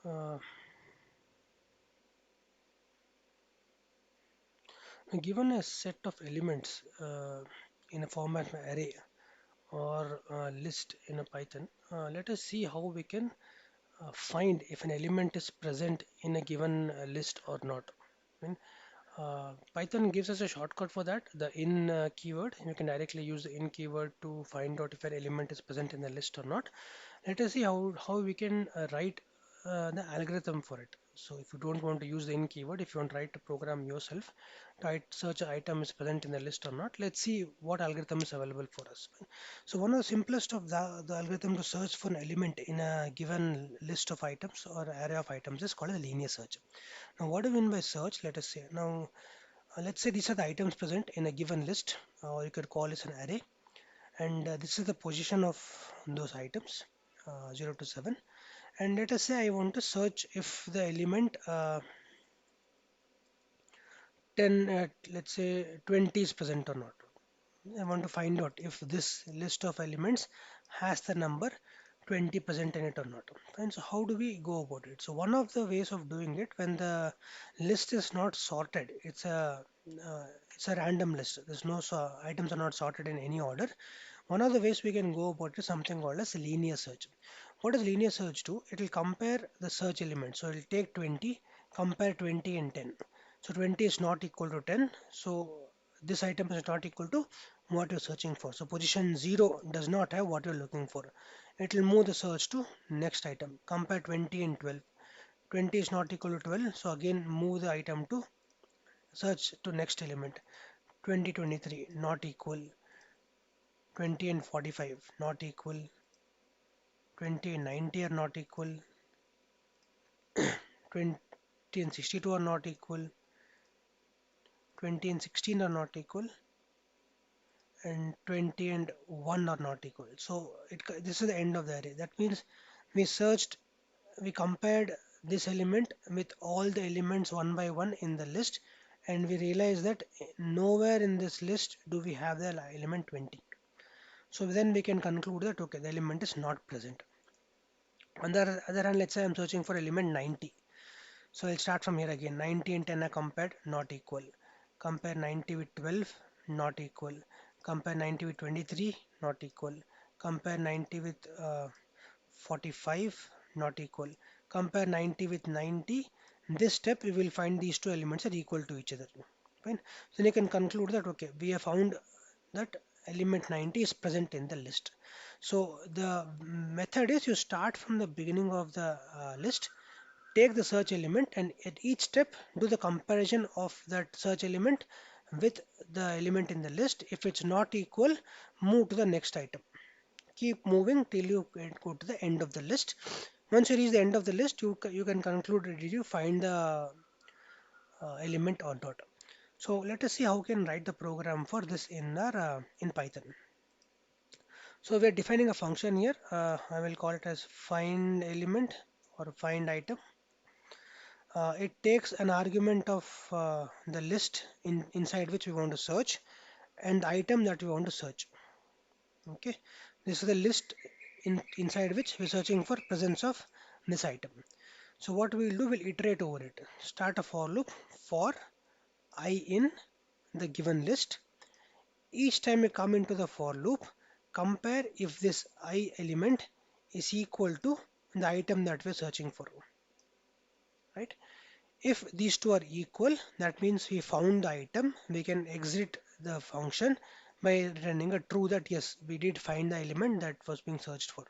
uh, given a set of elements in a format of array or list in a Python, let us see how we can find if an element is present in a given list or not. I mean, Python gives us a shortcut for that, the in keyword. You can directly use the in keyword to find out if an element is present in the list or not. Let us see how we can write the algorithm for it. So if you don't want to use the in keyword, if you want to write a program yourself, to search an item is present in the list or not, let's see what algorithm is available for us. So one of the simplest of the algorithm to search for an element in a given list of items or array of items is called a linear search. Now what do we mean by search? Let us say now let's say these are the items present in a given list, or you could call this an array, and this is the position of those items, 0 to 7. And let us say I want to search if the element 10, let's say 20 is present or not. I want to find out if this list of elements has the number 20 present in it or not. And so how do we go about it? So one of the ways of doing it, when the list is not sorted, uh, it's a random list. There's no items are not sorted in any order. One of the ways we can go about it is something called as linear search. What does linear search do? It will compare the search elements. So it will take 20, compare 20 and 10. So 20 is not equal to 10. So this item is not equal to what you're searching for. So position 0 does not have what you're looking for. It will move the search to next item. Compare 20 and 12. 20 is not equal to 12. So again move the item to search to next element. 20, 23 not equal. 20 and 45 not equal. 20 and 90 are not equal. 20 and 62 are not equal. 20 and 16 are not equal, and 20 and 1 are not equal. So this is the end of the array. That means we searched, we compared this element with all the elements one by one in the list, and we realized that nowhere in this list do we have the element 20. So then we can conclude that okay, the element is not present. On the other hand, let's say I'm searching for element 90. So I'll start from here again. 90 and 10 are compared, not equal. Compare 90 with 12, not equal. Compare 90 with 23, not equal. Compare 90 with 45, not equal. Compare 90 with 90. This step we will find these two elements are equal to each other. Fine. So you can conclude that okay, we have found that element 90 is present in the list. So the method is you start from the beginning of the list, take the search element, and at each step do the comparison of that search element with the element in the list. If it's not equal, move to the next item. Keep moving till you go to the end of the list. Once you reach the end of the list, you can conclude did you find the element or not. So let us see how we can write the program for this in our in Python. So we are defining a function here. I will call it as find element or find item. It takes an argument of the list inside which we want to search and the item that we want to search. Okay, this is the list inside which we're searching for presence of this item. So what we'll do, we'll iterate over it. Start a for loop for I in the given list. Each time we come into the for loop, compare if this I element is equal to the item that we're searching for, right? If these two are equal, that means we found the item. We can exit the function by returning a true that yes, we did find the element that was being searched for.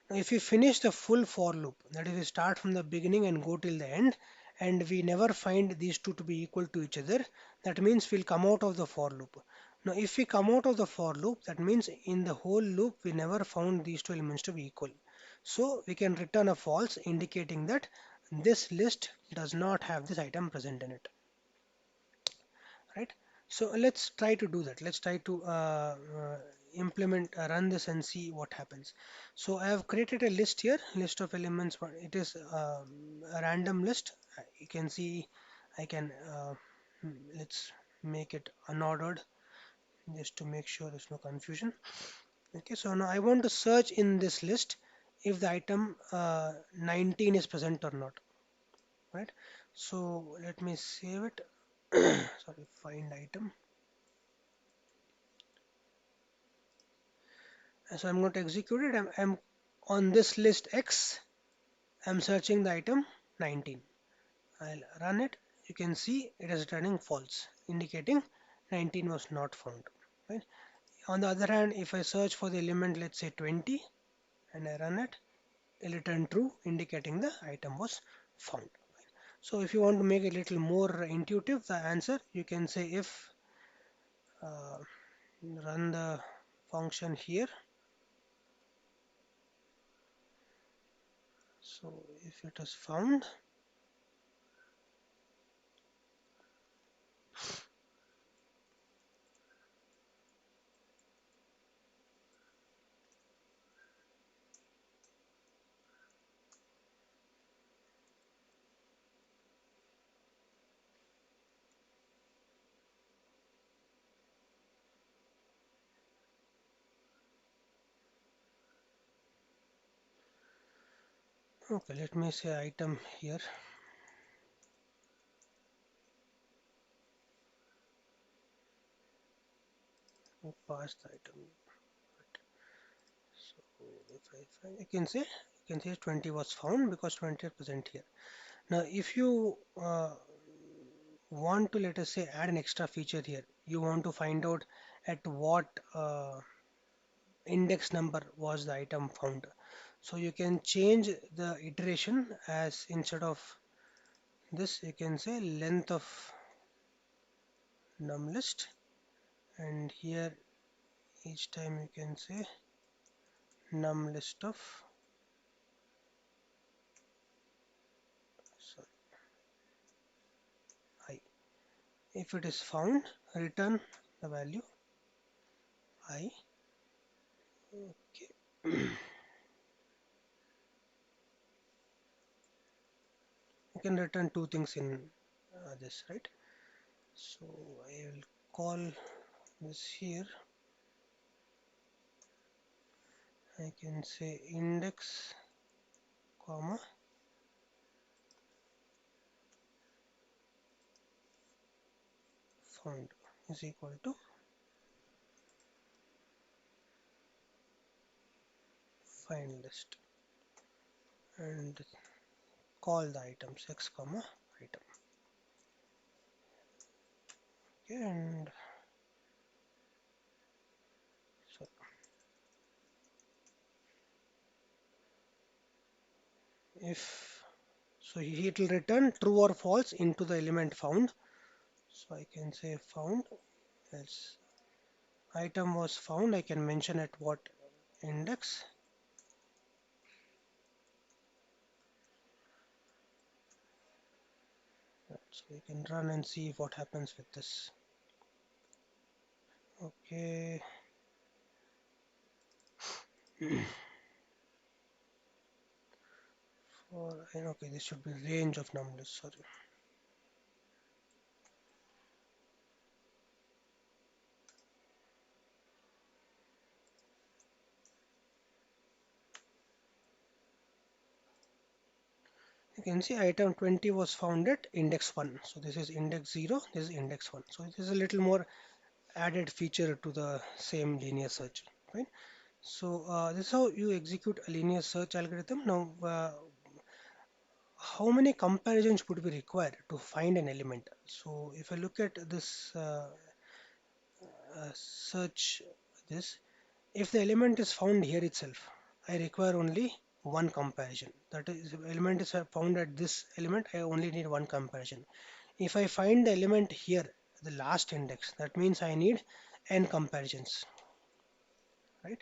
Now, if we finish the full for loop, that is, we start from the beginning and go till the end, and we never find these two to be equal to each other, that means we'll come out of the for loop. Now, if we come out of the for loop, that means in the whole loop, we never found these two elements to be equal. So we can return a false indicating that this list does not have this item present in it, right? So let's try to do that. Let's try to implement, run this and see what happens. So I have created a list here, list of elements. It is a random list. You can see I can, let's make it unordered just to make sure there's no confusion. Okay, so now I want to search in this list if the item 19 is present or not, right? So let me save it. Sorry, find item. So I'm going to execute it. I'm on this list X. I'm searching the item 19. I'll run it. You can see it is returning false, indicating 19 was not found. Right? On the other hand, if I search for the element, let's say 20, and I run it, it'll return true, indicating the item was found. So if you want to make it a little more intuitive, the answer, you can say if uh, run the function here. So if it is found, okay, let me say item here. Pass the item. So if I find, you can say 20 was found because 20 is present here. Now, if you want to, let us say, add an extra feature here, you want to find out at what index number was the item found. So you can change the iteration as instead of this, you can say length of num list, and here each time you can say num list of sorry, I. If it is found, return the value I. Okay. You can return two things in this, right? So I will call this here. I can say index comma found is equal to find list, and call the items x comma item. Okay, and so if so it will return true or false into the element found. So I can say found, else item was found. I can mention at what index. So we can run and see what happens with this. Okay. Okay, this should be range of numbers. Sorry. You can see item 20 was found at index 1. So this is index 0, this is index 1. So it is a little more added feature to the same linear search, right? So this is how you execute a linear search algorithm. Now, how many comparisons would be required to find an element? So if I look at this search, this, if the element is found here itself, I require only one comparison. That is, if element is found at this element, I only need one comparison. If I find the element here, the last index, that means I need n comparisons, right?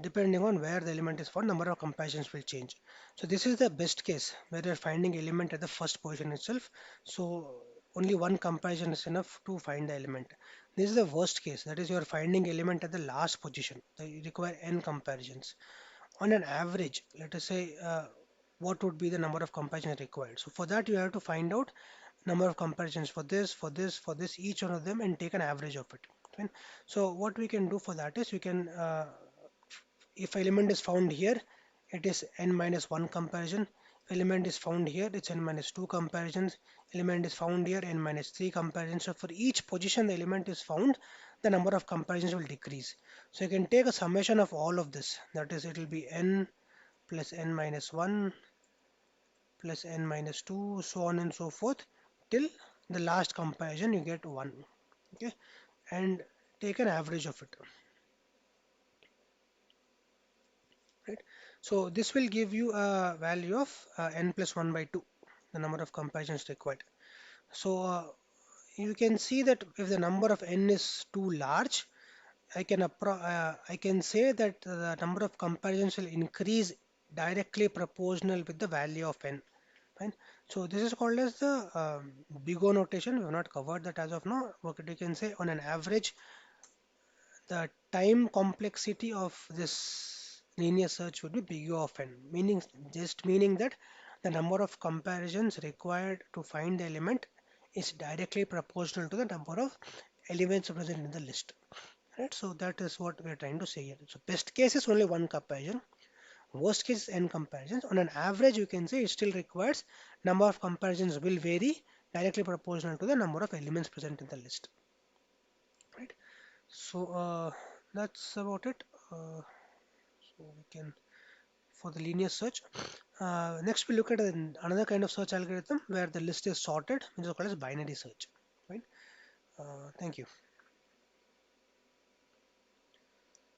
Depending on where the element is found, number of comparisons will change. So this is the best case where you're finding element at the first position itself. So only one comparison is enough to find the element. This is the worst case. That is, you're finding element at the last position. So you require n comparisons. On an average, let us say, what would be the number of comparisons required? So for that, you have to find out number of comparisons for this, for this, for this, each one of them, and take an average of it. Fine. So what we can do for that is we can if element is found here, it is n minus 1 comparison. Element is found here, it's n minus 2 comparisons. Element is found here, n minus 3 comparisons. So for each position the element is found, the number of comparisons will decrease. So you can take a summation of all of this. That is, it will be n plus n minus 1 plus n minus 2, so on and so forth, till the last comparison you get 1. Okay, and take an average of it. Right, so this will give you a value of n plus 1 by 2, the number of comparisons required. So you can see that if the number of n is too large, I can say that the number of comparisons will increase directly proportional with the value of n. Fine. So this is called as the big O notation. We have not covered that as of now. What you can say, on an average, the time complexity of this linear search would be big O of n, meaning, just meaning that the number of comparisons required to find the element is directly proportional to the number of elements present in the list. Right, so that is what we are trying to say here. So best case is only one comparison, worst case is n comparisons. On an average, you can say it still requires number of comparisons will vary directly proportional to the number of elements present in the list. Right. So that's about it. So we can, for the linear search. Next, we look at another kind of search algorithm where the list is sorted, which is called as binary search. Right. Thank you.